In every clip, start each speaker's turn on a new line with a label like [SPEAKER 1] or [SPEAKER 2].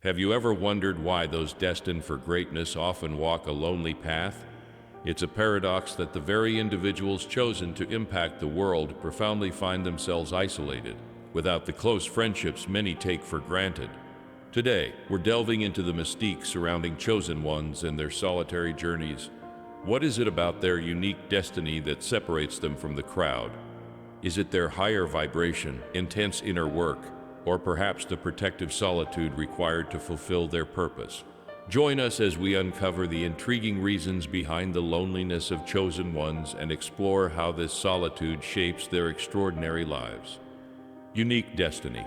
[SPEAKER 1] Have you ever wondered why those destined for greatness often walk a lonely path? It's a paradox that the very individuals chosen to impact the world profoundly find themselves isolated, without the close friendships many take for granted. Today, we're delving into the mystique surrounding chosen ones and their solitary journeys. What is it about their unique destiny that separates them from the crowd? Is it their higher vibration, intense inner work, or perhaps the protective solitude required to fulfill their purpose? Join us as we uncover the intriguing reasons behind the loneliness of chosen ones and explore how this solitude shapes their extraordinary lives. Unique destiny.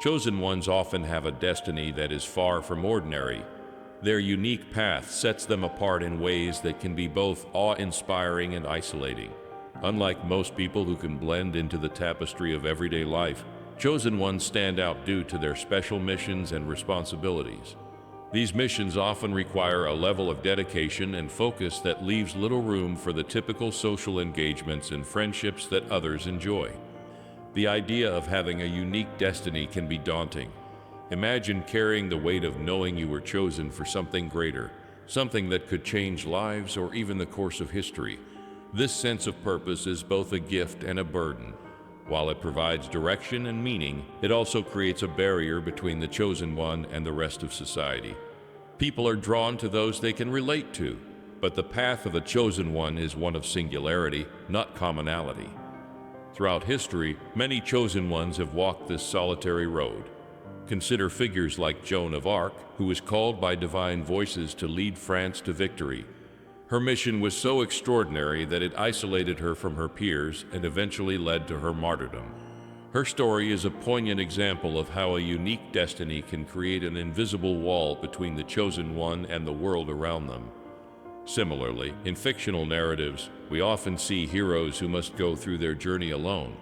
[SPEAKER 1] Chosen ones often have a destiny that is far from ordinary. Their unique path sets them apart in ways that can be both awe-inspiring and isolating. Unlike most people who can blend into the tapestry of everyday life, chosen ones stand out due to their special missions and responsibilities. These missions often require a level of dedication and focus that leaves little room for the typical social engagements and friendships that others enjoy. The idea of having a unique destiny can be daunting. Imagine carrying the weight of knowing you were chosen for something greater, something that could change lives or even the course of history. This sense of purpose is both a gift and a burden. While it provides direction and meaning, it also creates a barrier between the chosen one and the rest of society. People are drawn to those they can relate to, but the path of a chosen one is one of singularity, not commonality. Throughout history, many chosen ones have walked this solitary road. Consider figures like Joan of Arc, who was called by divine voices to lead France to victory. Her mission was so extraordinary that it isolated her from her peers and eventually led to her martyrdom. Her story is a poignant example of how a unique destiny can create an invisible wall between the chosen one and the world around them. Similarly, in fictional narratives, we often see heroes who must go through their journey alone.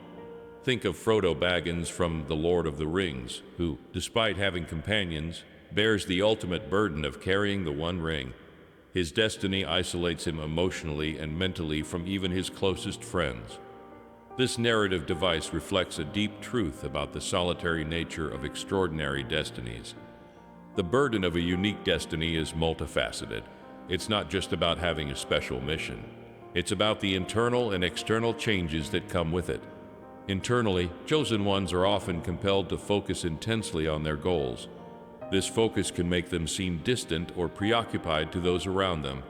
[SPEAKER 1] Think of Frodo Baggins from The Lord of the Rings, who, despite having companions, bears the ultimate burden of carrying the One Ring. His destiny isolates him emotionally and mentally from even his closest friends. This narrative device reflects a deep truth about the solitary nature of extraordinary destinies. The burden of a unique destiny is multifaceted. It's not just about having a special mission. It's about the internal and external changes that come with it. Internally, chosen ones are often compelled to focus intensely on their goals. This focus can make them seem distant or preoccupied to those around them.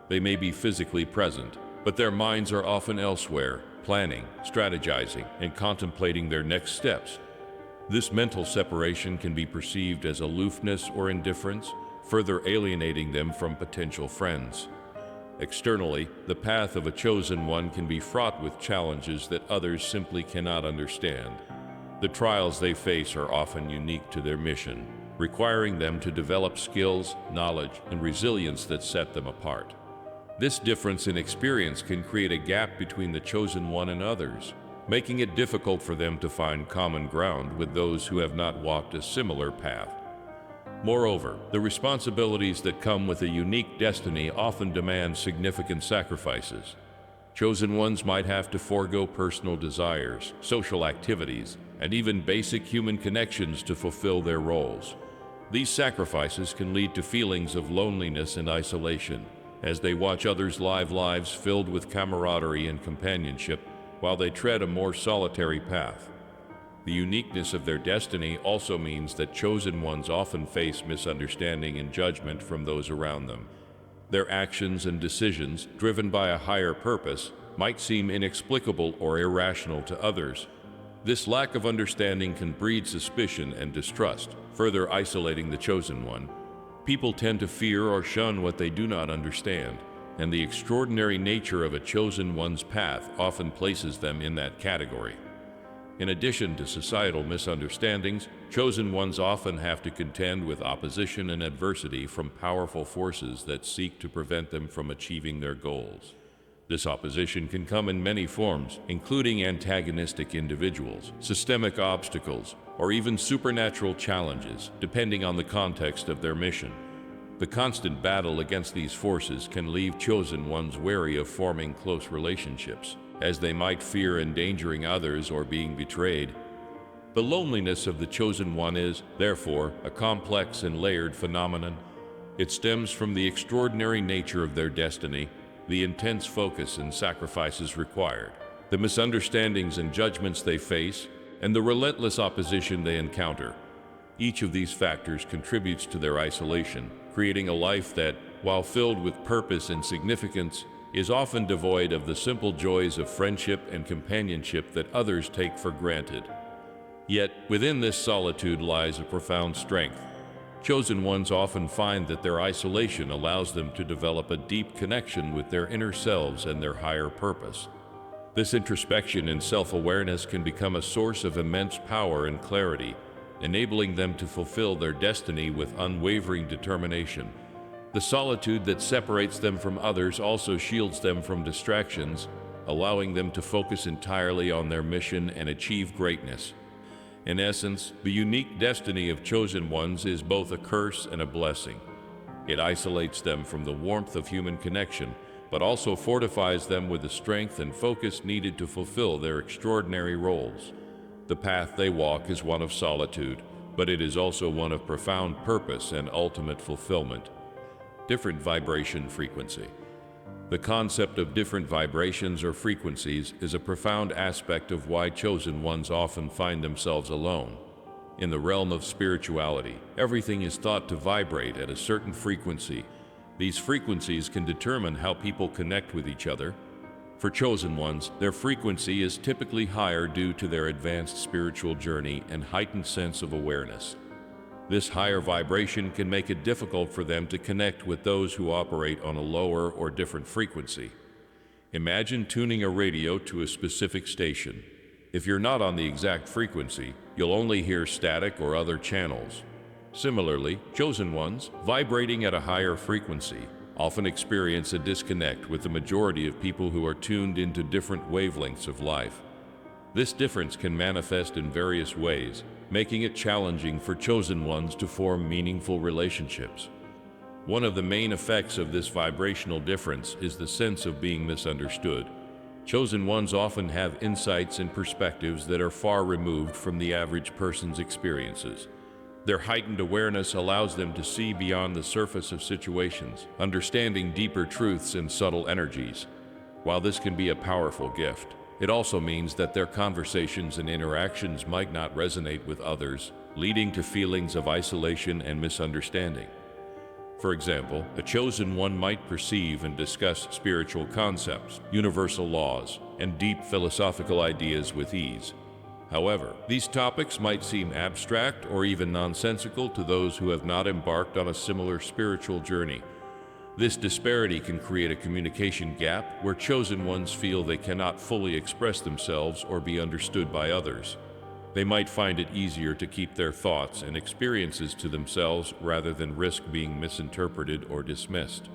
[SPEAKER 1] They may be physically present, but their minds are often elsewhere, planning, strategizing, and contemplating their next steps. This mental separation can be perceived as aloofness or indifference, further alienating them from potential friends. Externally, the path of a chosen one can be fraught with challenges that others simply cannot understand. The trials they face are often unique to their mission, requiring them to develop skills, knowledge, and resilience that set them apart. This difference in experience can create a gap between the chosen one and others, making it difficult for them to find common ground with those who have not walked a similar path. Moreover, the responsibilities that come with a unique destiny often demand significant sacrifices. Chosen ones might have to forego personal desires, social activities, and even basic human connections to fulfill their roles. These sacrifices can lead to feelings of loneliness and isolation, as they watch others live lives filled with camaraderie and companionship while they tread a more solitary path. The uniqueness of their destiny also means that chosen ones often face misunderstanding and judgment from those around them. Their actions and decisions, driven by a higher purpose, might seem inexplicable or irrational to others. This lack of understanding can breed suspicion and distrust, further isolating the chosen one. People tend to fear or shun what they do not understand, and the extraordinary nature of a chosen one's path often places them in that category. In addition to societal misunderstandings, chosen ones often have to contend with opposition and adversity from powerful forces that seek to prevent them from achieving their goals. This opposition can come in many forms, including antagonistic individuals, systemic obstacles, or even supernatural challenges, depending on the context of their mission. The constant battle against these forces can leave chosen ones wary of forming close relationships, as they might fear endangering others or being betrayed. The loneliness of the chosen one is, therefore, a complex and layered phenomenon. It stems from the extraordinary nature of their destiny, the intense focus and sacrifices required, the misunderstandings and judgments they face, and the relentless opposition they encounter. Each of these factors contributes to their isolation, creating a life that, while filled with purpose and significance, is often devoid of the simple joys of friendship and companionship that others take for granted. Yet, within this solitude lies a profound strength. Chosen ones often find that their isolation allows them to develop a deep connection with their inner selves and their higher purpose. This introspection and self-awareness can become a source of immense power and clarity, enabling them to fulfill their destiny with unwavering determination. The solitude that separates them from others also shields them from distractions, allowing them to focus entirely on their mission and achieve greatness. In essence, the unique destiny of chosen ones is both a curse and a blessing. It isolates them from the warmth of human connection, but also fortifies them with the strength and focus needed to fulfill their extraordinary roles. The path they walk is one of solitude, but it is also one of profound purpose and ultimate fulfillment. Different vibration frequency. The concept of different vibrations or frequencies is a profound aspect of why chosen ones often find themselves alone. In the realm of spirituality, everything is thought to vibrate at a certain frequency. These frequencies can determine how people connect with each other. For chosen ones, their frequency is typically higher due to their advanced spiritual journey and heightened sense of awareness. This higher vibration can make it difficult for them to connect with those who operate on a lower or different frequency. Imagine tuning a radio to a specific station. If you're not on the exact frequency, you'll only hear static or other channels. Similarly, chosen ones, vibrating at a higher frequency, often experience a disconnect with the majority of people who are tuned into different wavelengths of life. This difference can manifest in various ways, making it challenging for chosen ones to form meaningful relationships. One of the main effects of this vibrational difference is the sense of being misunderstood. Chosen ones often have insights and perspectives that are far removed from the average person's experiences. Their heightened awareness allows them to see beyond the surface of situations, understanding deeper truths and subtle energies. While this can be a powerful gift, it also means that their conversations and interactions might not resonate with others, leading to feelings of isolation and misunderstanding. For example, a chosen one might perceive and discuss spiritual concepts, universal laws, and deep philosophical ideas with ease. However, these topics might seem abstract or even nonsensical to those who have not embarked on a similar spiritual journey. This disparity can create a communication gap where chosen ones feel they cannot fully express themselves or be understood by others. They might find it easier to keep their thoughts and experiences to themselves rather than risk being misinterpreted or dismissed.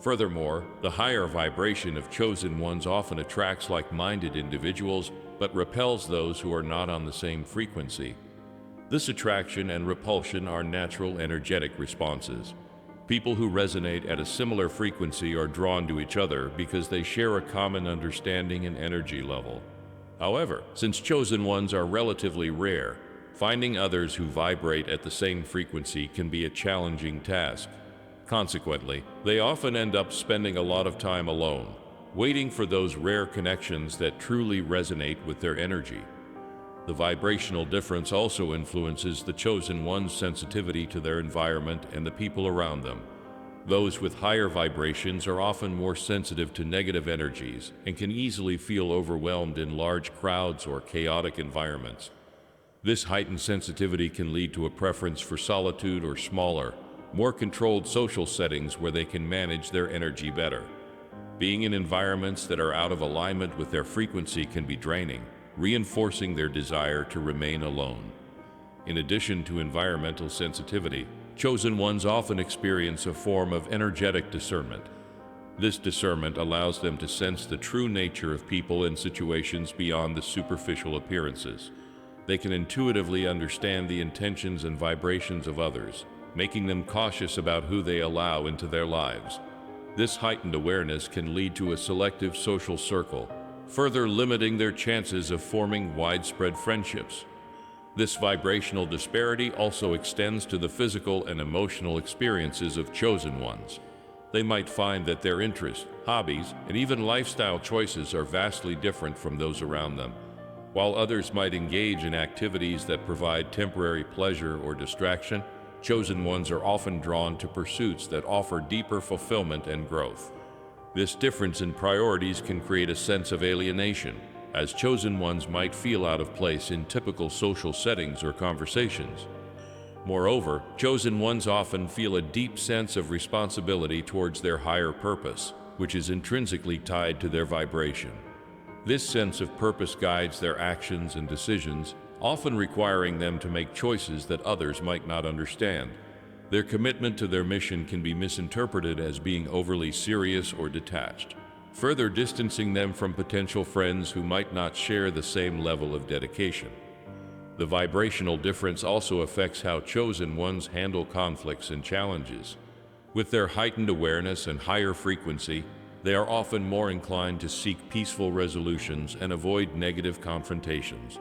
[SPEAKER 1] Furthermore, the higher vibration of chosen ones often attracts like-minded individuals but repels those who are not on the same frequency. This attraction and repulsion are natural energetic responses. People who resonate at a similar frequency are drawn to each other because they share a common understanding and energy level. However, since chosen ones are relatively rare, finding others who vibrate at the same frequency can be a challenging task. Consequently, they often end up spending a lot of time alone, waiting for those rare connections that truly resonate with their energy. The vibrational difference also influences the chosen one's sensitivity to their environment and the people around them. Those with higher vibrations are often more sensitive to negative energies and can easily feel overwhelmed in large crowds or chaotic environments. This heightened sensitivity can lead to a preference for solitude or smaller, more controlled social settings where they can manage their energy better. Being in environments that are out of alignment with their frequency can be draining, reinforcing their desire to remain alone. In addition to environmental sensitivity, chosen ones often experience a form of energetic discernment. This discernment allows them to sense the true nature of people and situations beyond the superficial appearances. They can intuitively understand the intentions and vibrations of others, making them cautious about who they allow into their lives. This heightened awareness can lead to a selective social circle, further limiting their chances of forming widespread friendships. This vibrational disparity also extends to the physical and emotional experiences of chosen ones. They might find that their interests, hobbies, and even lifestyle choices are vastly different from those around them. While others might engage in activities that provide temporary pleasure or distraction, chosen ones are often drawn to pursuits that offer deeper fulfillment and growth. This difference in priorities can create a sense of alienation, as chosen ones might feel out of place in typical social settings or conversations. Moreover, chosen ones often feel a deep sense of responsibility towards their higher purpose, which is intrinsically tied to their vibration. This sense of purpose guides their actions and decisions, often requiring them to make choices that others might not understand. Their commitment to their mission can be misinterpreted as being overly serious or detached, further distancing them from potential friends who might not share the same level of dedication. The vibrational difference also affects how chosen ones handle conflicts and challenges. With their heightened awareness and higher frequency, they are often more inclined to seek peaceful resolutions and avoid negative confrontations.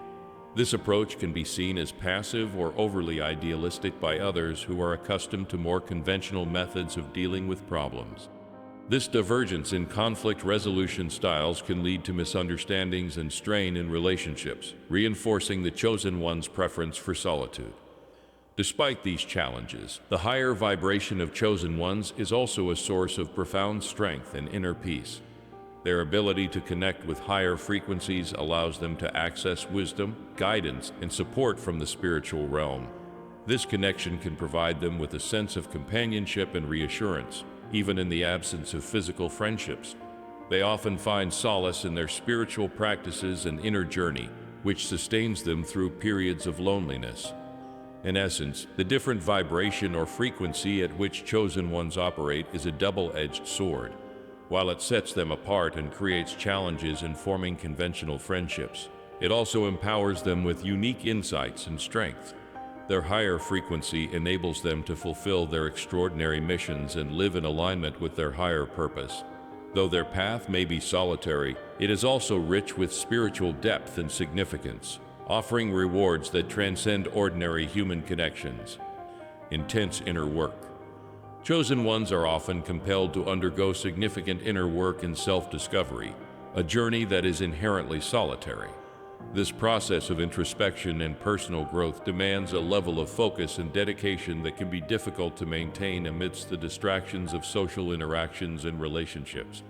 [SPEAKER 1] This approach can be seen as passive or overly idealistic by others who are accustomed to more conventional methods of dealing with problems. This divergence in conflict resolution styles can lead to misunderstandings and strain in relationships, reinforcing the chosen one's preference for solitude. Despite these challenges, the higher vibration of chosen ones is also a source of profound strength and inner peace. Their ability to connect with higher frequencies allows them to access wisdom, guidance, and support from the spiritual realm. This connection can provide them with a sense of companionship and reassurance, even in the absence of physical friendships. They often find solace in their spiritual practices and inner journey, which sustains them through periods of loneliness. In essence, the different vibration or frequency at which chosen ones operate is a double-edged sword. While it sets them apart and creates challenges in forming conventional friendships, it also empowers them with unique insights and strength. Their higher frequency enables them to fulfill their extraordinary missions and live in alignment with their higher purpose. Though their path may be solitary, it is also rich with spiritual depth and significance, offering rewards that transcend ordinary human connections. Intense inner work. Chosen ones are often compelled to undergo significant inner work and self-discovery, a journey that is inherently solitary. This process of introspection and personal growth demands a level of focus and dedication that can be difficult to maintain amidst the distractions of social interactions and relationships.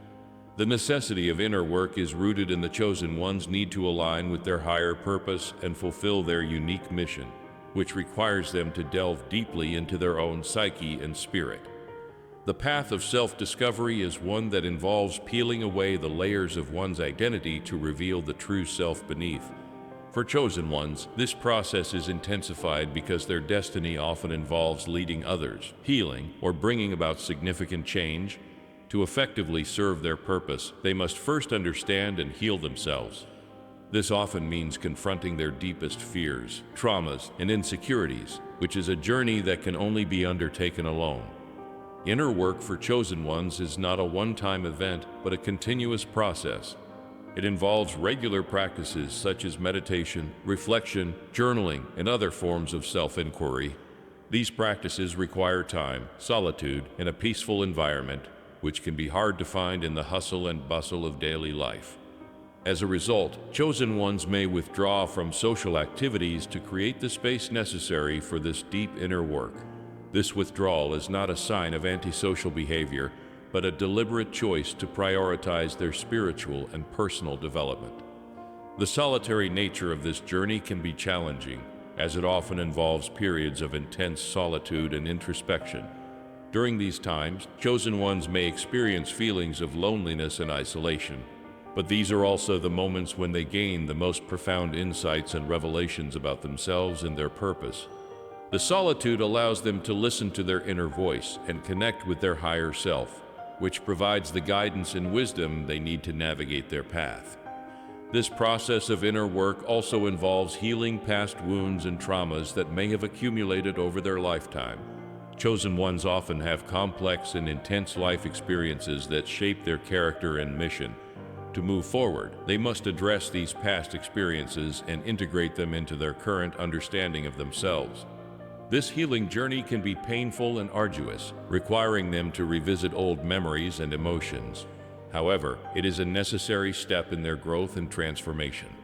[SPEAKER 1] The necessity of inner work is rooted in the chosen one's need to align with their higher purpose and fulfill their unique mission, which requires them to delve deeply into their own psyche and spirit. The path of self-discovery is one that involves peeling away the layers of one's identity to reveal the true self beneath. For chosen ones, this process is intensified because their destiny often involves leading others, healing, or bringing about significant change. To effectively serve their purpose, they must first understand and heal themselves. This often means confronting their deepest fears, traumas, and insecurities, which is a journey that can only be undertaken alone. Inner work for chosen ones is not a one-time event, but a continuous process. It involves regular practices such as meditation, reflection, journaling, and other forms of self-inquiry. These practices require time, solitude, and a peaceful environment, which can be hard to find in the hustle and bustle of daily life. As a result, chosen ones may withdraw from social activities to create the space necessary for this deep inner work. This withdrawal is not a sign of antisocial behavior, but a deliberate choice to prioritize their spiritual and personal development. The solitary nature of this journey can be challenging, as it often involves periods of intense solitude and introspection. During these times, chosen ones may experience feelings of loneliness and isolation, but these are also the moments when they gain the most profound insights and revelations about themselves and their purpose. The solitude allows them to listen to their inner voice and connect with their higher self, which provides the guidance and wisdom they need to navigate their path. This process of inner work also involves healing past wounds and traumas that may have accumulated over their lifetime. Chosen ones often have complex and intense life experiences that shape their character and mission. To move forward, they must address these past experiences and integrate them into their current understanding of themselves. This healing journey can be painful and arduous, requiring them to revisit old memories and emotions. However, it is a necessary step in their growth and transformation.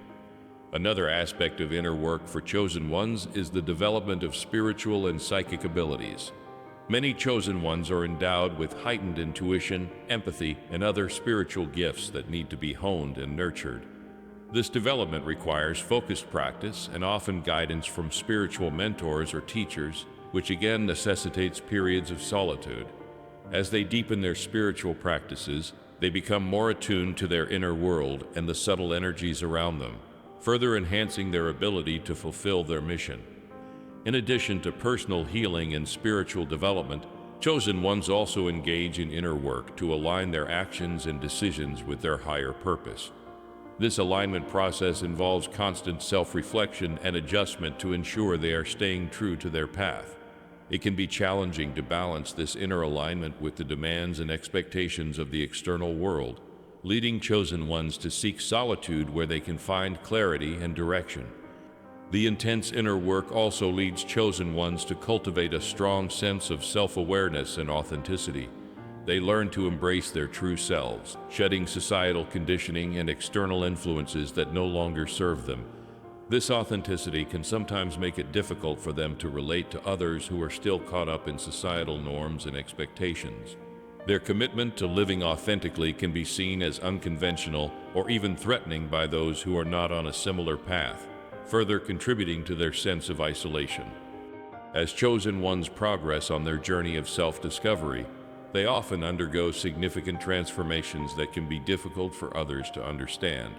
[SPEAKER 1] Another aspect of inner work for chosen ones is the development of spiritual and psychic abilities. Many chosen ones are endowed with heightened intuition, empathy, and other spiritual gifts that need to be honed and nurtured. This development requires focused practice and often guidance from spiritual mentors or teachers, which again necessitates periods of solitude. As they deepen their spiritual practices, they become more attuned to their inner world and the subtle energies around them, further enhancing their ability to fulfill their mission. In addition to personal healing and spiritual development, chosen ones also engage in inner work to align their actions and decisions with their higher purpose. This alignment process involves constant self-reflection and adjustment to ensure they are staying true to their path. It can be challenging to balance this inner alignment with the demands and expectations of the external world, leading chosen ones to seek solitude where they can find clarity and direction. The intense inner work also leads chosen ones to cultivate a strong sense of self-awareness and authenticity. They learn to embrace their true selves, shedding societal conditioning and external influences that no longer serve them. This authenticity can sometimes make it difficult for them to relate to others who are still caught up in societal norms and expectations. Their commitment to living authentically can be seen as unconventional or even threatening by those who are not on a similar path, further contributing to their sense of isolation. As chosen ones progress on their journey of self-discovery, they often undergo significant transformations that can be difficult for others to understand.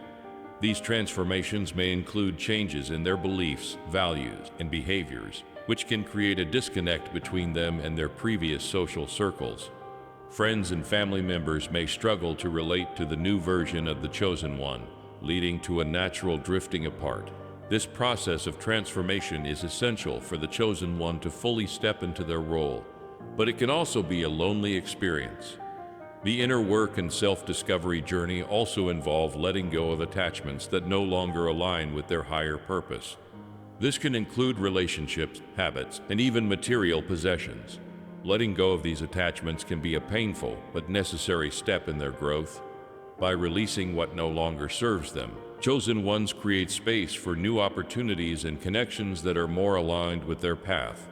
[SPEAKER 1] These transformations may include changes in their beliefs, values, and behaviors, which can create a disconnect between them and their previous social circles. Friends and family members may struggle to relate to the new version of the chosen one, leading to a natural drifting apart. This process of transformation is essential for the chosen one to fully step into their role, but it can also be a lonely experience. The inner work and self-discovery journey also involve letting go of attachments that no longer align with their higher purpose. This can include relationships, habits, and even material possessions. Letting go of these attachments can be a painful but necessary step in their growth. By releasing what no longer serves them, chosen ones create space for new opportunities and connections that are more aligned with their path.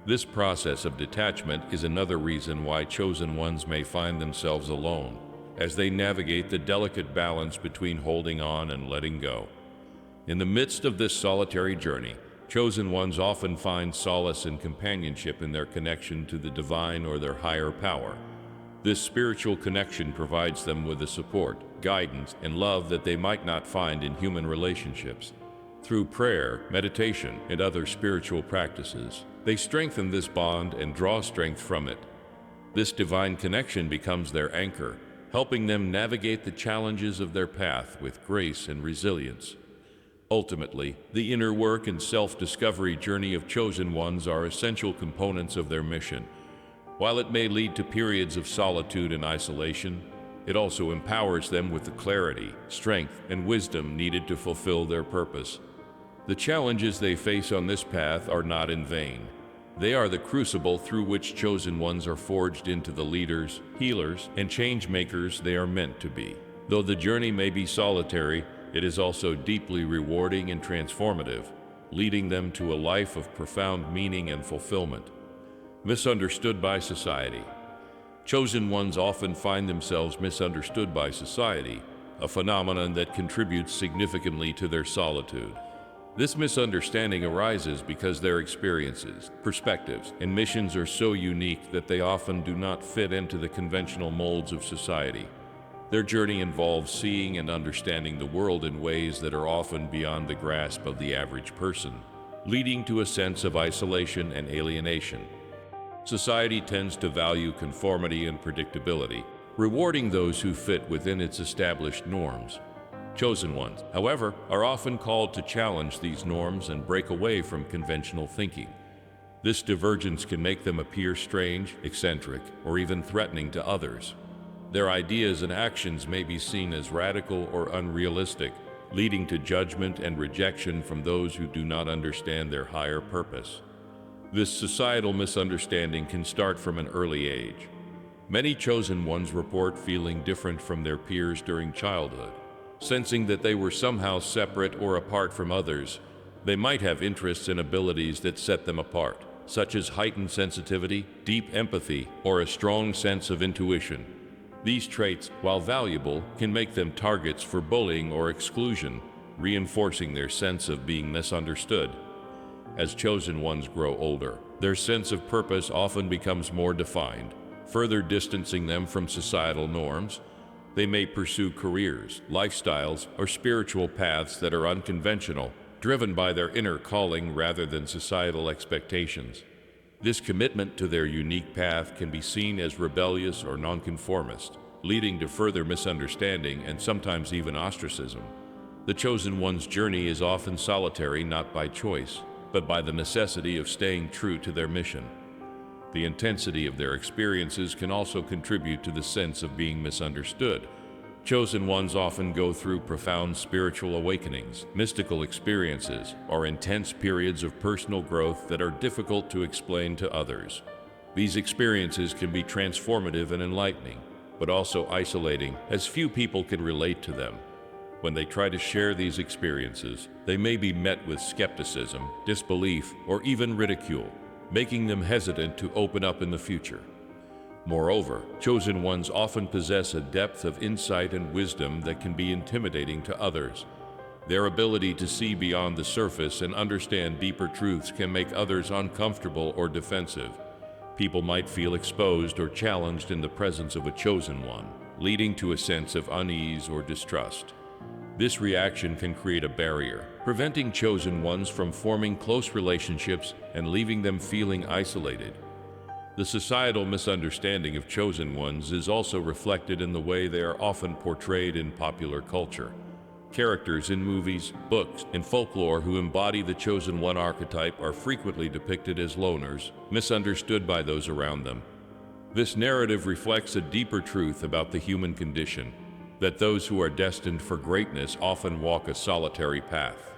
[SPEAKER 1] This process of detachment is another reason why chosen ones may find themselves alone, as they navigate the delicate balance between holding on and letting go. In the midst of this solitary journey, chosen ones often find solace and companionship in their connection to the divine or their higher power. This spiritual connection provides them with the support, guidance, and love that they might not find in human relationships. Through prayer, meditation, and other spiritual practices, they strengthen this bond and draw strength from it. This divine connection becomes their anchor, helping them navigate the challenges of their path with grace and resilience. Ultimately, the inner work and self-discovery journey of chosen ones are essential components of their mission. While it may lead to periods of solitude and isolation, it also empowers them with the clarity, strength, and wisdom needed to fulfill their purpose. The challenges they face on this path are not in vain. They are the crucible through which chosen ones are forged into the leaders, healers, and change makers they are meant to be. Though the journey may be solitary, it is also deeply rewarding and transformative, leading them to a life of profound meaning and fulfillment. Misunderstood by society. Chosen ones often find themselves misunderstood by society, a phenomenon that contributes significantly to their solitude. This misunderstanding arises because their experiences, perspectives, and missions are so unique that they often do not fit into the conventional molds of society. Their journey involves seeing and understanding the world in ways that are often beyond the grasp of the average person, leading to a sense of isolation and alienation. Society tends to value conformity and predictability, rewarding those who fit within its established norms. Chosen ones, however, are often called to challenge these norms and break away from conventional thinking. This divergence can make them appear strange, eccentric, or even threatening to others. Their ideas and actions may be seen as radical or unrealistic, leading to judgment and rejection from those who do not understand their higher purpose. This societal misunderstanding can start from an early age. Many chosen ones report feeling different from their peers during childhood. Sensing that they were somehow separate or apart from others, they might have interests and abilities that set them apart, such as heightened sensitivity, deep empathy, or a strong sense of intuition. These traits, while valuable, can make them targets for bullying or exclusion, reinforcing their sense of being misunderstood. As chosen ones grow older, their sense of purpose often becomes more defined, further distancing them from societal norms. They may pursue careers, lifestyles, or spiritual paths that are unconventional, driven by their inner calling rather than societal expectations. This commitment to their unique path can be seen as rebellious or nonconformist, leading to further misunderstanding and sometimes even ostracism. The chosen one's journey is often solitary, not by choice, but by the necessity of staying true to their mission. The intensity of their experiences can also contribute to the sense of being misunderstood. Chosen ones often go through profound spiritual awakenings, mystical experiences, or intense periods of personal growth that are difficult to explain to others. These experiences can be transformative and enlightening, but also isolating, as few people can relate to them. When they try to share these experiences, they may be met with skepticism, disbelief, or even ridicule, making them hesitant to open up in the future. Moreover, chosen ones often possess a depth of insight and wisdom that can be intimidating to others. Their ability to see beyond the surface and understand deeper truths can make others uncomfortable or defensive. People might feel exposed or challenged in the presence of a chosen one, leading to a sense of unease or distrust. This reaction can create a barrier, preventing chosen ones from forming close relationships and leaving them feeling isolated. The societal misunderstanding of chosen ones is also reflected in the way they are often portrayed in popular culture. Characters in movies, books, and folklore who embody the chosen one archetype are frequently depicted as loners, misunderstood by those around them. This narrative reflects a deeper truth about the human condition, that those who are destined for greatness often walk a solitary path.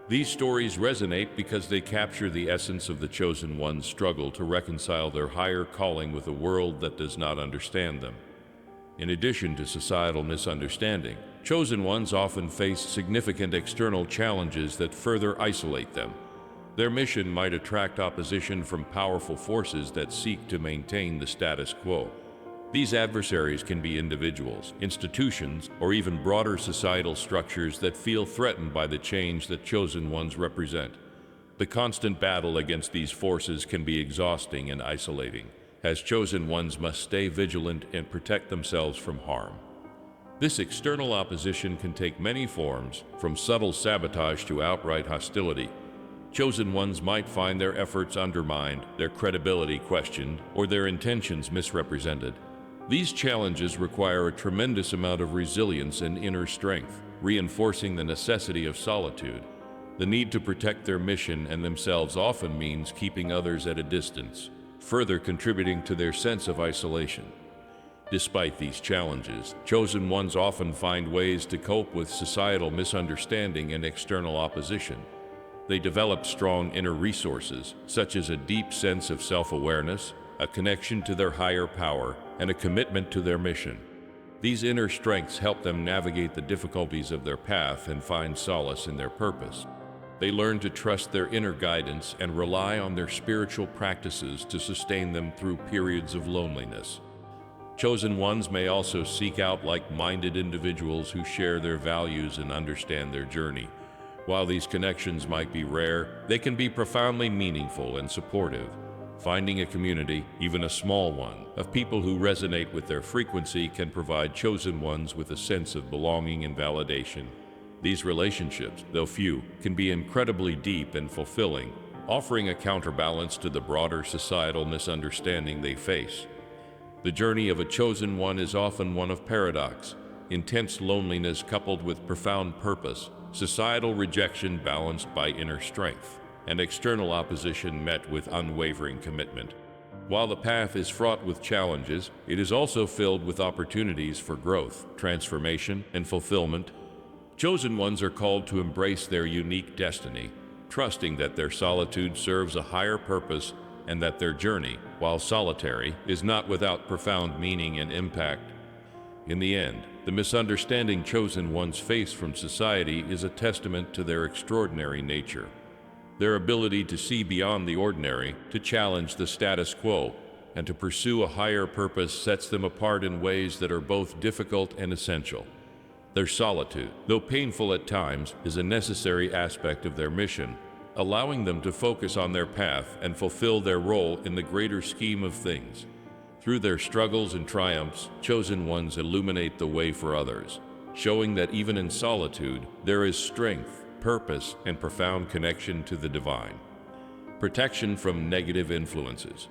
[SPEAKER 1] These stories resonate because they capture the essence of the chosen one's struggle to reconcile their higher calling with a world that does not understand them. In addition to societal misunderstanding, chosen ones often face significant external challenges that further isolate them. Their mission might attract opposition from powerful forces that seek to maintain the status quo. These adversaries can be individuals, institutions, or even broader societal structures that feel threatened by the change that chosen ones represent. The constant battle against these forces can be exhausting and isolating, as chosen ones must stay vigilant and protect themselves from harm. This external opposition can take many forms, from subtle sabotage to outright hostility. Chosen ones might find their efforts undermined, their credibility questioned, or their intentions misrepresented. These challenges require a tremendous amount of resilience and inner strength, reinforcing the necessity of solitude. The need to protect their mission and themselves often means keeping others at a distance, further contributing to their sense of isolation. Despite these challenges, chosen ones often find ways to cope with societal misunderstanding and external opposition. They develop strong inner resources, such as a deep sense of self-awareness, a connection to their higher power, and a commitment to their mission. These inner strengths help them navigate the difficulties of their path and find solace in their purpose. They learn to trust their inner guidance and rely on their spiritual practices to sustain them through periods of loneliness. Chosen ones may also seek out like-minded individuals who share their values and understand their journey. While these connections might be rare, they can be profoundly meaningful and supportive. Finding a community, even a small one, of people who resonate with their frequency can provide chosen ones with a sense of belonging and validation. These relationships, though few, can be incredibly deep and fulfilling, offering a counterbalance to the broader societal misunderstanding they face. The journey of a chosen one is often one of paradox, intense loneliness coupled with profound purpose, societal rejection balanced by inner strength, and external opposition met with unwavering commitment. While the path is fraught with challenges, it is also filled with opportunities for growth, transformation, and fulfillment. Chosen ones are called to embrace their unique destiny, trusting that their solitude serves a higher purpose and that their journey, while solitary, is not without profound meaning and impact. In the end, the misunderstanding chosen ones face from society is a testament to their extraordinary nature. Their ability to see beyond the ordinary, to challenge the status quo, and to pursue a higher purpose sets them apart in ways that are both difficult and essential. Their solitude, though painful at times, is a necessary aspect of their mission, allowing them to focus on their path and fulfill their role in the greater scheme of things. Through their struggles and triumphs, chosen ones illuminate the way for others, showing that even in solitude, there is strength, purpose, and profound connection to the divine. Protection from negative influences.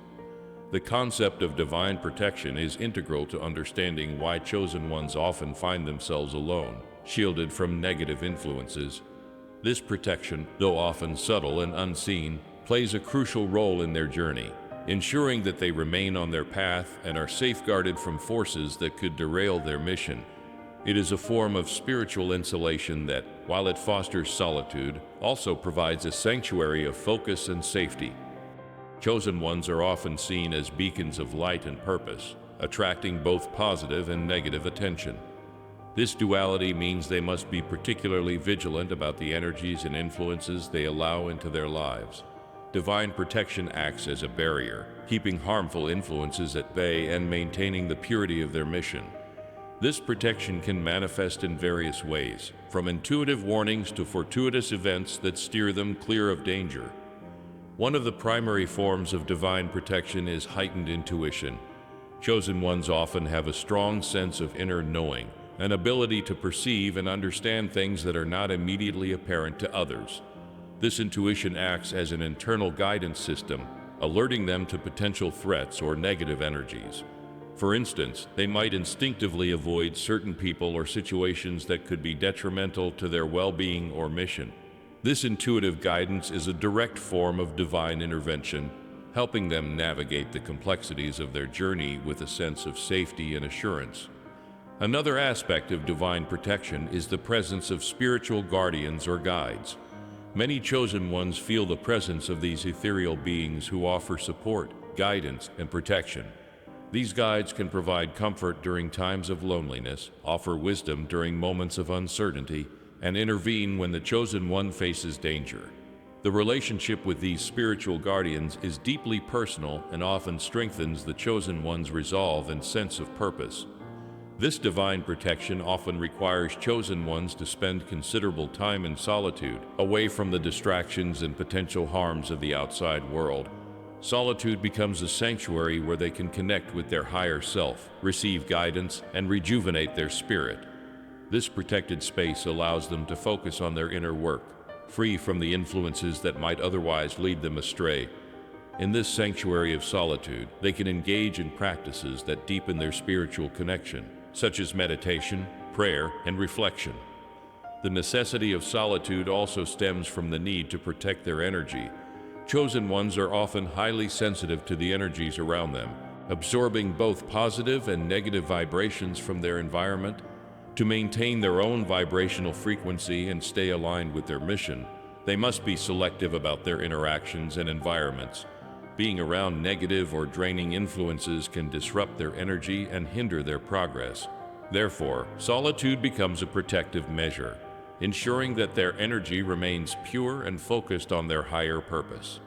[SPEAKER 1] The concept of divine protection is integral to understanding why chosen ones often find themselves alone, shielded from negative influences. This protection, though often subtle and unseen, plays a crucial role in their journey, ensuring that they remain on their path and are safeguarded from forces that could derail their mission. It is a form of spiritual insulation that, while it fosters solitude, also provides a sanctuary of focus and safety. Chosen ones are often seen as beacons of light and purpose, attracting both positive and negative attention. This duality means they must be particularly vigilant about the energies and influences they allow into their lives. Divine protection acts as a barrier, keeping harmful influences at bay and maintaining the purity of their mission. This protection can manifest in various ways, from intuitive warnings to fortuitous events that steer them clear of danger. One of the primary forms of divine protection is heightened intuition. Chosen ones often have a strong sense of inner knowing, an ability to perceive and understand things that are not immediately apparent to others. This intuition acts as an internal guidance system, alerting them to potential threats or negative energies. For instance, they might instinctively avoid certain people or situations that could be detrimental to their well-being or mission. This intuitive guidance is a direct form of divine intervention, helping them navigate the complexities of their journey with a sense of safety and assurance. Another aspect of divine protection is the presence of spiritual guardians or guides. Many chosen ones feel the presence of these ethereal beings who offer support, guidance, and protection. These guides can provide comfort during times of loneliness, offer wisdom during moments of uncertainty, and intervene when the chosen one faces danger. The relationship with these spiritual guardians is deeply personal and often strengthens the chosen one's resolve and sense of purpose. This divine protection often requires chosen ones to spend considerable time in solitude, away from the distractions and potential harms of the outside world. Solitude becomes a sanctuary where they can connect with their higher self, receive guidance, and rejuvenate their spirit. This protected space allows them to focus on their inner work, free from the influences that might otherwise lead them astray. In this sanctuary of solitude, they can engage in practices that deepen their spiritual connection, such as meditation, prayer, and reflection. The necessity of solitude also stems from the need to protect their energy. Chosen ones are often highly sensitive to the energies around them, absorbing both positive and negative vibrations from their environment. To maintain their own vibrational frequency and stay aligned with their mission, they must be selective about their interactions and environments. Being around negative or draining influences can disrupt their energy and hinder their progress. Therefore, solitude becomes a protective measure, ensuring that their energy remains pure and focused on their higher purpose.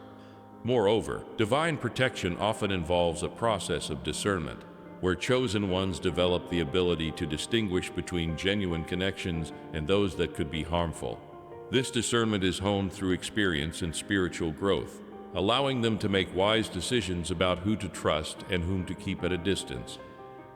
[SPEAKER 1] Moreover, divine protection often involves a process of discernment, where chosen ones develop the ability to distinguish between genuine connections and those that could be harmful. This discernment is honed through experience and spiritual growth, allowing them to make wise decisions about who to trust and whom to keep at a distance.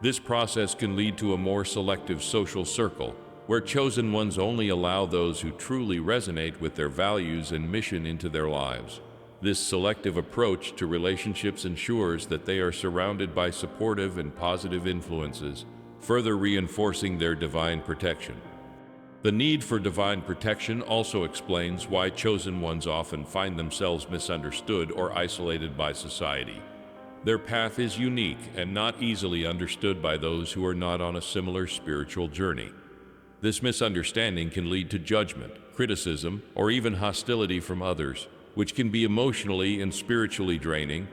[SPEAKER 1] This process can lead to a more selective social circle, where chosen ones only allow those who truly resonate with their values and mission into their lives. This selective approach to relationships ensures that they are surrounded by supportive and positive influences, further reinforcing their divine protection. The need for divine protection also explains why chosen ones often find themselves misunderstood or isolated by society. Their path is unique and not easily understood by those who are not on a similar spiritual journey. This misunderstanding can lead to judgment, criticism, or even hostility from others, which can be emotionally and spiritually draining.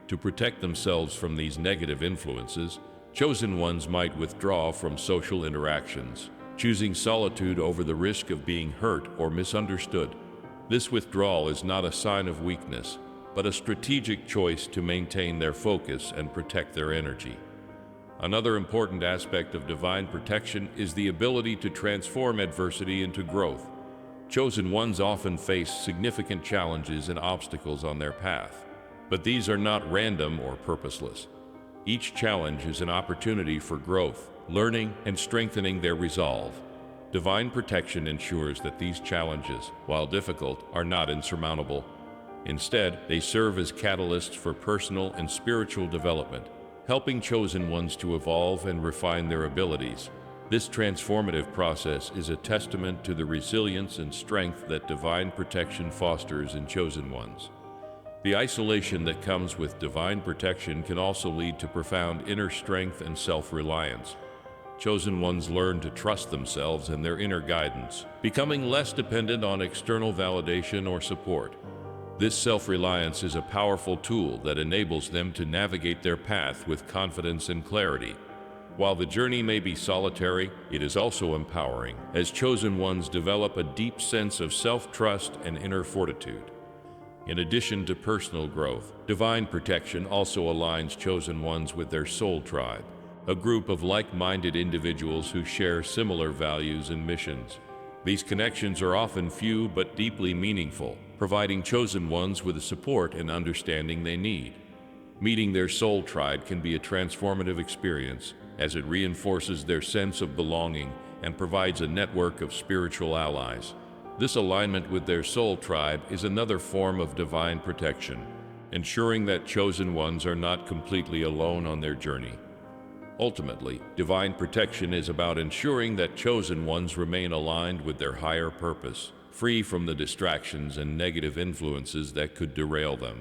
[SPEAKER 1] To protect themselves from these negative influences, chosen ones might withdraw from social interactions, choosing solitude over the risk of being hurt or misunderstood. This withdrawal is not a sign of weakness, but a strategic choice to maintain their focus and protect their energy. Another important aspect of divine protection is the ability to transform adversity into growth. Chosen ones often face significant challenges and obstacles on their path, but these are not random or purposeless. Each challenge is an opportunity for growth, learning, and strengthening their resolve. Divine protection ensures that these challenges, while difficult, are not insurmountable. Instead, they serve as catalysts for personal and spiritual development, helping chosen ones to evolve and refine their abilities. This transformative process is a testament to the resilience and strength that divine protection fosters in chosen ones. The isolation that comes with divine protection can also lead to profound inner strength and self-reliance. Chosen ones learn to trust themselves and their inner guidance, becoming less dependent on external validation or support. This self-reliance is a powerful tool that enables them to navigate their path with confidence and clarity. While the journey may be solitary, it is also empowering, as chosen ones develop a deep sense of self-trust and inner fortitude. In addition to personal growth, divine protection also aligns chosen ones with their soul tribe, a group of like-minded individuals who share similar values and missions. These connections are often few but deeply meaningful, providing chosen ones with the support and understanding they need. Meeting their soul tribe can be a transformative experience, as it reinforces their sense of belonging and provides a network of spiritual allies. This alignment with their soul tribe is another form of divine protection, ensuring that chosen ones are not completely alone on their journey. Ultimately, divine protection is about ensuring that chosen ones remain aligned with their higher purpose, free from the distractions and negative influences that could derail them.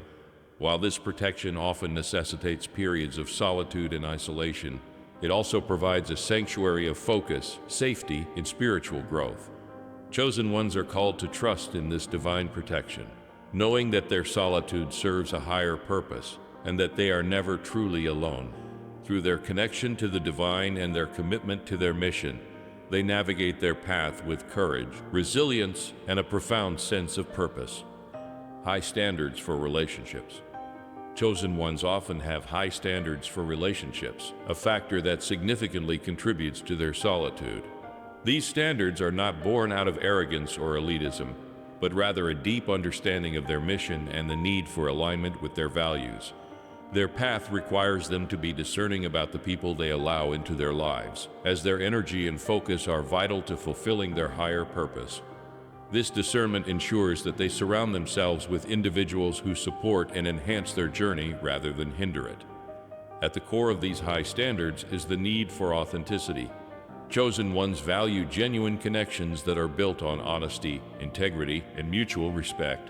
[SPEAKER 1] While this protection often necessitates periods of solitude and isolation, it also provides a sanctuary of focus, safety, and spiritual growth. Chosen ones are called to trust in this divine protection, knowing that their solitude serves a higher purpose and that they are never truly alone. Through their connection to the divine and their commitment to their mission, they navigate their path with courage, resilience, and a profound sense of purpose. High standards for relationships. Chosen ones often have high standards for relationships, a factor that significantly contributes to their solitude. These standards are not born out of arrogance or elitism, but rather a deep understanding of their mission and the need for alignment with their values. Their path requires them to be discerning about the people they allow into their lives, as their energy and focus are vital to fulfilling their higher purpose. This discernment ensures that they surround themselves with individuals who support and enhance their journey rather than hinder it. At the core of these high standards is the need for authenticity. Chosen ones value genuine connections that are built on honesty, integrity, and mutual respect.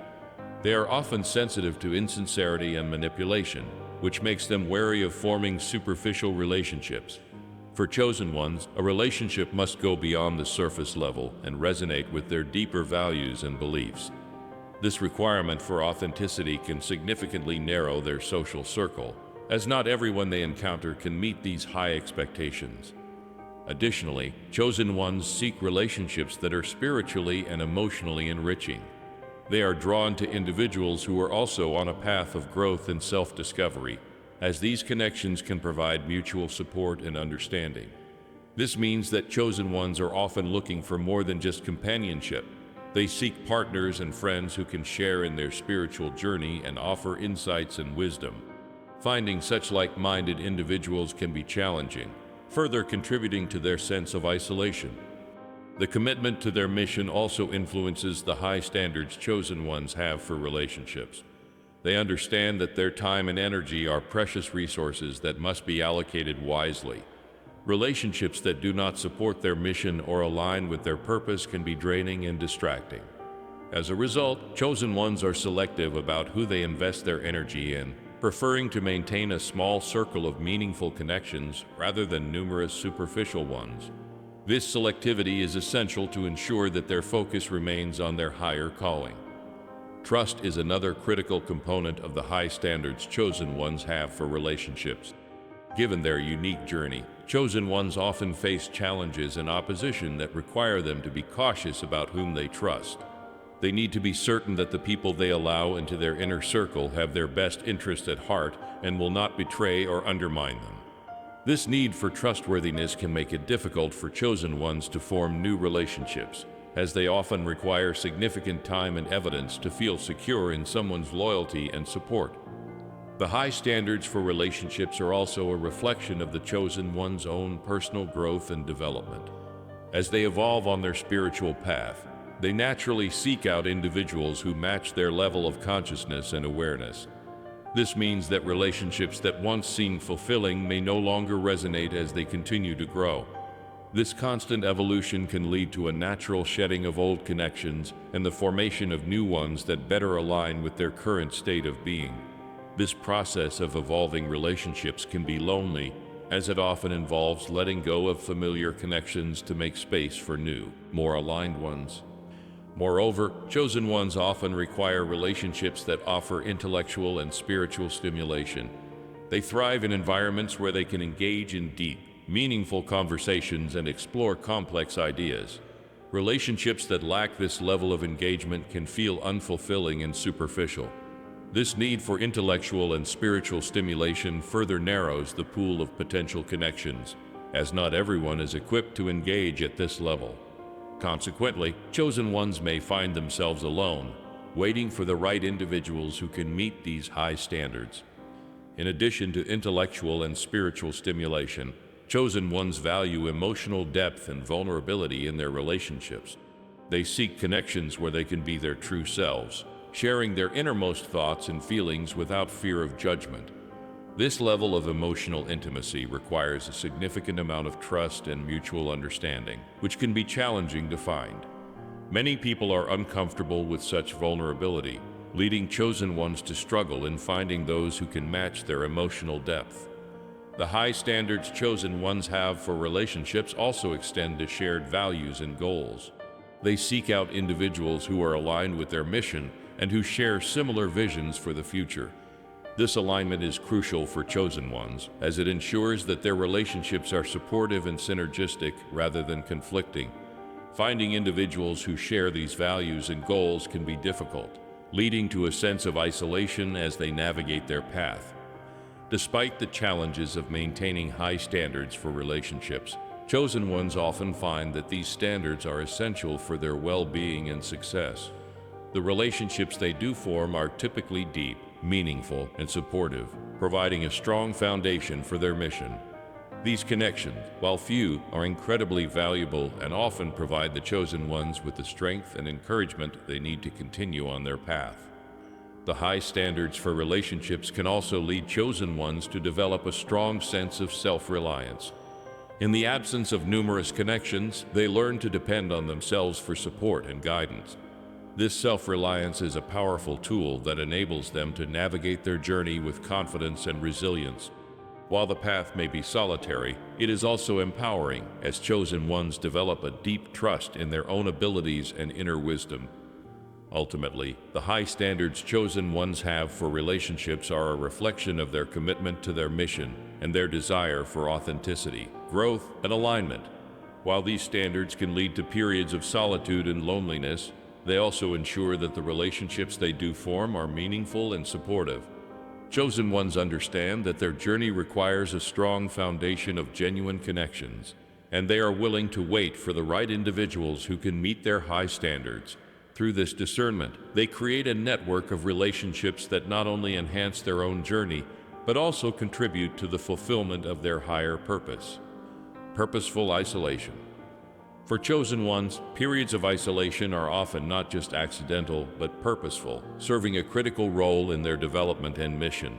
[SPEAKER 1] They are often sensitive to insincerity and manipulation, which makes them wary of forming superficial relationships. For chosen ones, a relationship must go beyond the surface level and resonate with their deeper values and beliefs. This requirement for authenticity can significantly narrow their social circle, as not everyone they encounter can meet these high expectations. Additionally, chosen ones seek relationships that are spiritually and emotionally enriching. They are drawn to individuals who are also on a path of growth and self-discovery, as these connections can provide mutual support and understanding. This means that chosen ones are often looking for more than just companionship. They seek partners and friends who can share in their spiritual journey and offer insights and wisdom. Finding such like-minded individuals can be challenging, further contributing to their sense of isolation. The commitment to their mission also influences the high standards chosen ones have for relationships. They understand that their time and energy are precious resources that must be allocated wisely. Relationships that do not support their mission or align with their purpose can be draining and distracting. As a result, chosen ones are selective about who they invest their energy in, preferring to maintain a small circle of meaningful connections rather than numerous superficial ones. This selectivity is essential to ensure that their focus remains on their higher calling. Trust is another critical component of the high standards chosen ones have for relationships. Given their unique journey, chosen ones often face challenges and opposition that require them to be cautious about whom they trust. They need to be certain that the people they allow into their inner circle have their best interest at heart and will not betray or undermine them. This need for trustworthiness can make it difficult for chosen ones to form new relationships, as they often require significant time and evidence to feel secure in someone's loyalty and support. The high standards for relationships are also a reflection of the chosen one's own personal growth and development. As they evolve on their spiritual path, they naturally seek out individuals who match their level of consciousness and awareness. This means that relationships that once seemed fulfilling may no longer resonate as they continue to grow. This constant evolution can lead to a natural shedding of old connections and the formation of new ones that better align with their current state of being. This process of evolving relationships can be lonely, as it often involves letting go of familiar connections to make space for new, more aligned ones. Moreover, chosen ones often require relationships that offer intellectual and spiritual stimulation. They thrive in environments where they can engage in deep, meaningful conversations and explore complex ideas. Relationships that lack this level of engagement can feel unfulfilling and superficial. This need for intellectual and spiritual stimulation further narrows the pool of potential connections, as not everyone is equipped to engage at this level. Consequently, chosen ones may find themselves alone, waiting for the right individuals who can meet these high standards. In addition to intellectual and spiritual stimulation, chosen ones value emotional depth and vulnerability in their relationships. They seek connections where they can be their true selves, sharing their innermost thoughts and feelings without fear of judgment. This level of emotional intimacy requires a significant amount of trust and mutual understanding, which can be challenging to find. Many people are uncomfortable with such vulnerability, leading chosen ones to struggle in finding those who can match their emotional depth. The high standards chosen ones have for relationships also extend to shared values and goals. They seek out individuals who are aligned with their mission and who share similar visions for the future. This alignment is crucial for chosen ones, as it ensures that their relationships are supportive and synergistic rather than conflicting. Finding individuals who share these values and goals can be difficult, leading to a sense of isolation as they navigate their path. Despite the challenges of maintaining high standards for relationships, chosen ones often find that these standards are essential for their well-being and success. The relationships they do form are typically deep, meaningful, and supportive, providing a strong foundation for their mission. These connections, while few, are incredibly valuable and often provide the chosen ones with the strength and encouragement they need to continue on their path. The high standards for relationships can also lead chosen ones to develop a strong sense of self-reliance. In the absence of numerous connections, they learn to depend on themselves for support and guidance. This self-reliance is a powerful tool that enables them to navigate their journey with confidence and resilience. While the path may be solitary, it is also empowering, as chosen ones develop a deep trust in their own abilities and inner wisdom. Ultimately, the high standards chosen ones have for relationships are a reflection of their commitment to their mission and their desire for authenticity, growth, and alignment. While these standards can lead to periods of solitude and loneliness, they also ensure that the relationships they do form are meaningful and supportive. Chosen ones understand that their journey requires a strong foundation of genuine connections, and they are willing to wait for the right individuals who can meet their high standards. Through this discernment, they create a network of relationships that not only enhance their own journey, but also contribute to the fulfillment of their higher purpose. Purposeful isolation. For chosen ones, periods of isolation are often not just accidental, but purposeful, serving a critical role in their development and mission.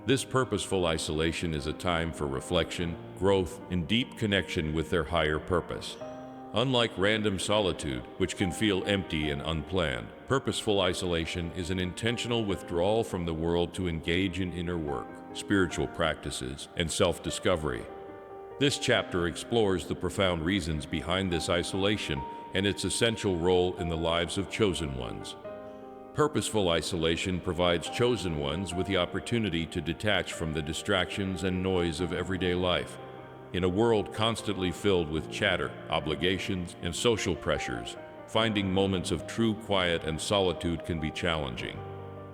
[SPEAKER 1] This purposeful isolation is a time for reflection, growth, and deep connection with their higher purpose. Unlike random solitude, which can feel empty and unplanned, purposeful isolation is an intentional withdrawal from the world to engage in inner work, spiritual practices, and self-discovery. This chapter explores the profound reasons behind this isolation and its essential role in the lives of chosen ones. Purposeful isolation provides chosen ones with the opportunity to detach from the distractions and noise of everyday life. In a world constantly filled with chatter, obligations, and social pressures, finding moments of true quiet and solitude can be challenging.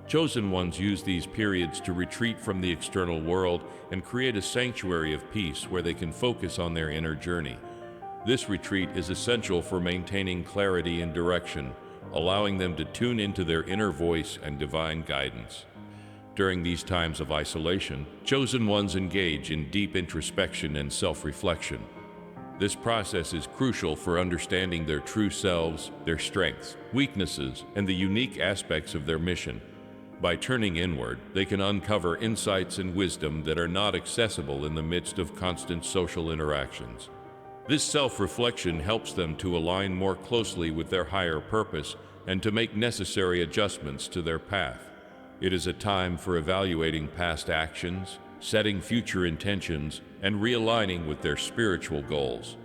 [SPEAKER 1] Chosen ones use these periods to retreat from the external world and create a sanctuary of peace where they can focus on their inner journey. This retreat is essential for maintaining clarity and direction, allowing them to tune into their inner voice and divine guidance. During these times of isolation, chosen ones engage in deep introspection and self-reflection. This process is crucial for understanding their true selves, their strengths, weaknesses, and the unique aspects of their mission. By turning inward, they can uncover insights and wisdom that are not accessible in the midst of constant social interactions. This self-reflection helps them to align more closely with their higher purpose and to make necessary adjustments to their path. It is a time for evaluating past actions, setting future intentions, and realigning with their spiritual goals.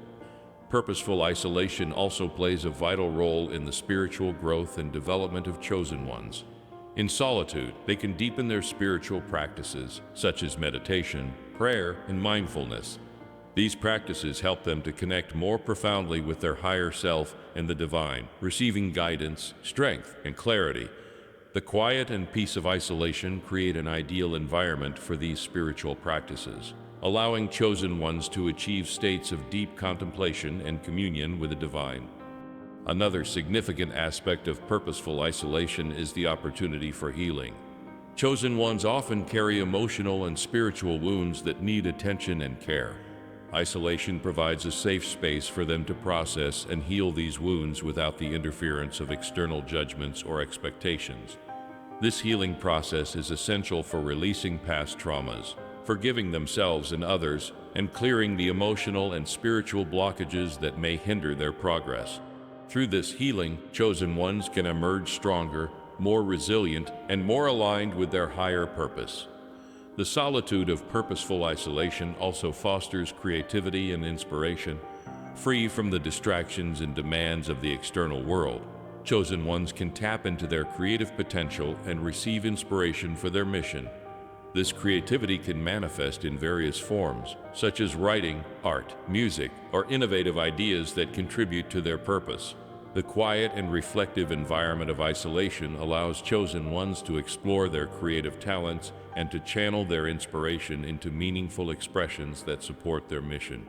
[SPEAKER 1] Purposeful isolation also plays a vital role in the spiritual growth and development of chosen ones. In solitude, they can deepen their spiritual practices, such as meditation, prayer, and mindfulness. These practices help them to connect more profoundly with their higher self and the divine, receiving guidance, strength, and clarity. The quiet and peace of isolation create an ideal environment for these spiritual practices, allowing chosen ones to achieve states of deep contemplation and communion with the divine. Another significant aspect of purposeful isolation is the opportunity for healing. Chosen ones often carry emotional and spiritual wounds that need attention and care. Isolation provides a safe space for them to process and heal these wounds without the interference of external judgments or expectations. This healing process is essential for releasing past traumas, forgiving themselves and others, and clearing the emotional and spiritual blockages that may hinder their progress. Through this healing, chosen ones can emerge stronger, more resilient, and more aligned with their higher purpose. The solitude of purposeful isolation also fosters creativity and inspiration. Free from the distractions and demands of the external world, chosen ones can tap into their creative potential and receive inspiration for their mission. This creativity can manifest in various forms, such as writing, art, music, or innovative ideas that contribute to their purpose. The quiet and reflective environment of isolation allows chosen ones to explore their creative talents and to channel their inspiration into meaningful expressions that support their mission.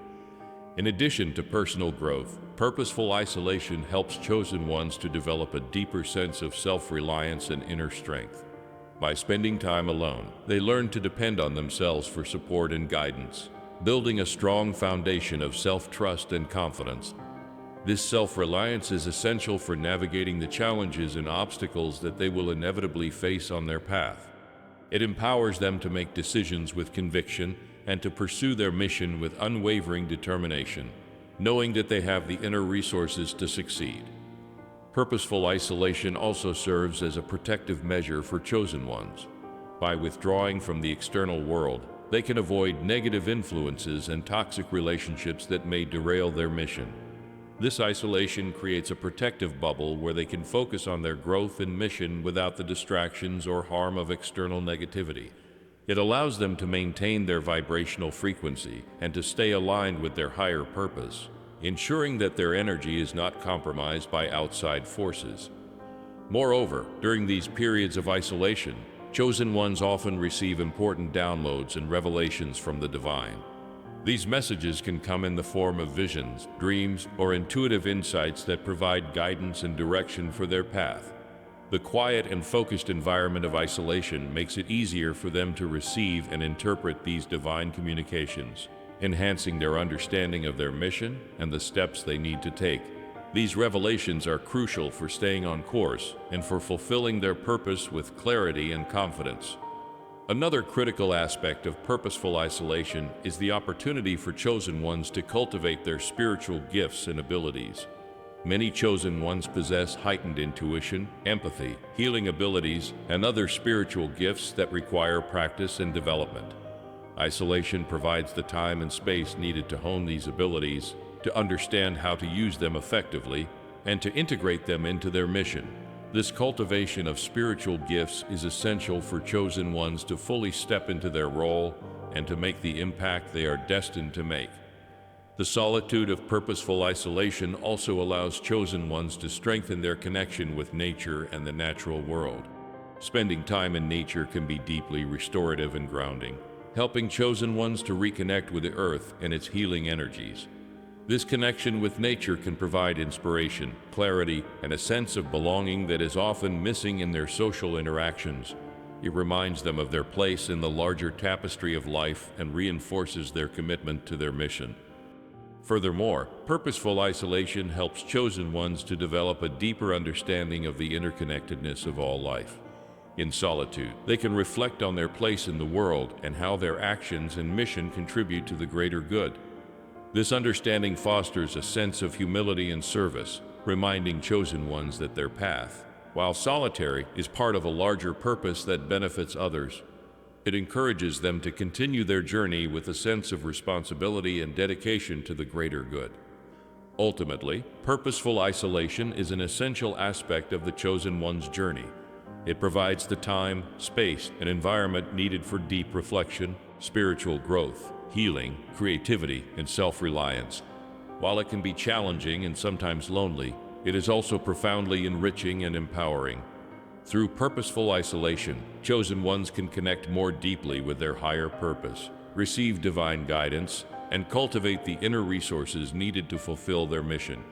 [SPEAKER 1] In addition to personal growth, purposeful isolation helps chosen ones to develop a deeper sense of self-reliance and inner strength. By spending time alone, they learn to depend on themselves for support and guidance, building a strong foundation of self-trust and confidence. This self-reliance is essential for navigating the challenges and obstacles that they will inevitably face on their path. It empowers them to make decisions with conviction and to pursue their mission with unwavering determination, knowing that they have the inner resources to succeed. Purposeful isolation also serves as a protective measure for chosen ones. By withdrawing from the external world, they can avoid negative influences and toxic relationships that may derail their mission. This isolation creates a protective bubble where they can focus on their growth and mission without the distractions or harm of external negativity. It allows them to maintain their vibrational frequency and to stay aligned with their higher purpose, ensuring that their energy is not compromised by outside forces. Moreover, during these periods of isolation, chosen ones often receive important downloads and revelations from the divine. These messages can come in the form of visions, dreams, or intuitive insights that provide guidance and direction for their path. The quiet and focused environment of isolation makes it easier for them to receive and interpret these divine communications, enhancing their understanding of their mission and the steps they need to take. These revelations are crucial for staying on course and for fulfilling their purpose with clarity and confidence. Another critical aspect of purposeful isolation is the opportunity for chosen ones to cultivate their spiritual gifts and abilities. Many chosen ones possess heightened intuition, empathy, healing abilities, and other spiritual gifts that require practice and development. Isolation provides the time and space needed to hone these abilities, to understand how to use them effectively, and to integrate them into their mission. This cultivation of spiritual gifts is essential for chosen ones to fully step into their role and to make the impact they are destined to make. The solitude of purposeful isolation also allows chosen ones to strengthen their connection with nature and the natural world. Spending time in nature can be deeply restorative and grounding, helping chosen ones to reconnect with the earth and its healing energies. This connection with nature can provide inspiration, clarity, and a sense of belonging that is often missing in their social interactions. It reminds them of their place in the larger tapestry of life and reinforces their commitment to their mission. Furthermore, purposeful isolation helps chosen ones to develop a deeper understanding of the interconnectedness of all life. In solitude, they can reflect on their place in the world and how their actions and mission contribute to the greater good. This understanding fosters a sense of humility and service, reminding chosen ones that their path, while solitary, is part of a larger purpose that benefits others. It encourages them to continue their journey with a sense of responsibility and dedication to the greater good. Ultimately, purposeful isolation is an essential aspect of the chosen one's journey. It provides the time, space, and environment needed for deep reflection, spiritual growth, healing, creativity, and self-reliance. While it can be challenging and sometimes lonely, it is also profoundly enriching and empowering. Through purposeful isolation, chosen ones can connect more deeply with their higher purpose, receive divine guidance, and cultivate the inner resources needed to fulfill their mission.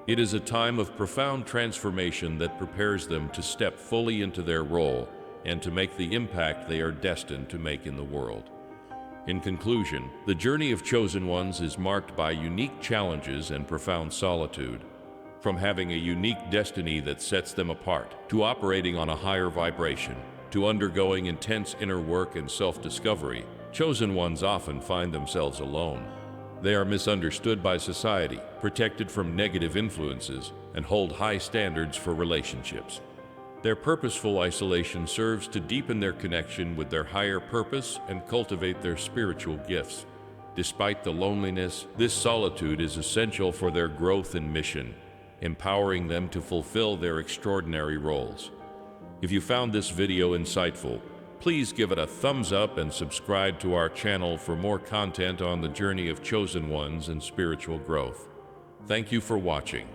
[SPEAKER 1] It is a time of profound transformation that prepares them to step fully into their role and to make the impact they are destined to make in the world. In conclusion, the journey of chosen ones is marked by unique challenges and profound solitude. From having a unique destiny that sets them apart, to operating on a higher vibration, to undergoing intense inner work and self-discovery, chosen ones often find themselves alone. They are misunderstood by society, protected from negative influences, and hold high standards for relationships. Their purposeful isolation serves to deepen their connection with their higher purpose and cultivate their spiritual gifts. Despite the loneliness, this solitude is essential for their growth and mission, empowering them to fulfill their extraordinary roles. If you found this video insightful, please give it a thumbs up and subscribe to our channel for more content on the journey of chosen ones and spiritual growth. Thank you for watching.